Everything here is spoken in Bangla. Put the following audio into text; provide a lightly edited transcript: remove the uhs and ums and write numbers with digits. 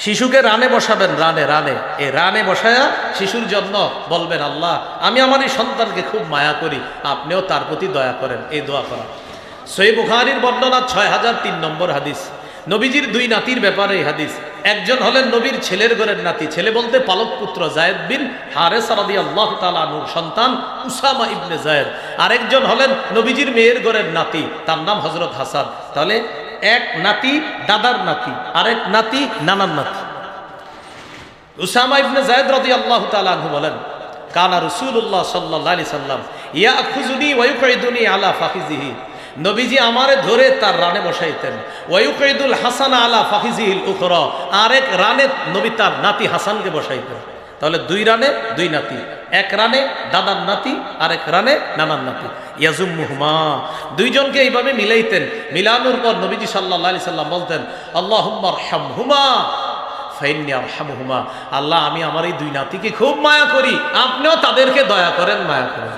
শিশুকে রানে বসাবেন, রানে রানে এই রানে বসায়া শিশুর জন্য বলবেন, আল্লাহ আমি আমার এই সন্তানকে খুব মায়া করি, আপনিও তার প্রতি দয়া করেন। এই দোয়া করা সহিহ বুখারীর বর্ণনা ৬০০৩ নম্বর হাদিস। নবীজির দুই নাতির ব্যাপারে এই হাদিস। একজন হলেন নবীর ছেলের ঘরের নাতি, ছেলে বলতে পালক পুত্র যায়েদ বিন হারেসা রাদিয়াল্লাহু তাআলা আনহুর সন্তান উসামা ইবনে যায়েদ। আরেকজন হলেন নবীজির মেয়ের ঘরের নাতি, তার নাম হযরত হাসান। তাহলে এক নাতি দাদার নাতি, আরেক নাতি নানার নাতি। উসামা ইবনে যায়েদ রাদিয়াল্লাহু তাআলা আনহু বলেন, কানা রাসূলুল্লাহ সাল্লাল্লাহু আলাইহি সাল্লাম ইয়াখুযুনি ওয়া ইউকঈদুনি আলা ফাখিযিহি। নবীজি আমারে ধরে তার রানে বসাইতেন। ওয়ায়ুকঈদুল হাসান আলা ফাখিযিহিল উখরা, আরেক রানে নবী তার নাতি হাসানকে বসাইতেন। তাহলে দুই রানে দুই নাতি, এক রানে দাদার নাতি, আরেক রানে নানার নাতি। ইয়াজুম্মুহুমা, দুইজনকে এইভাবে মিলাইতেন। মিলানোর পর নবীজি সাল্লাল্লাহু আলাইহি সাল্লাম বলতেন, আল্লাহুম্মা আরহামহুমা ফাইন্নী আরহামুহুমা। আল্লাহ আমি আমার এই দুই নাতিকে খুব মায়া করি, আপনিও তাদেরকে দয়া করেন, মায়া করেন।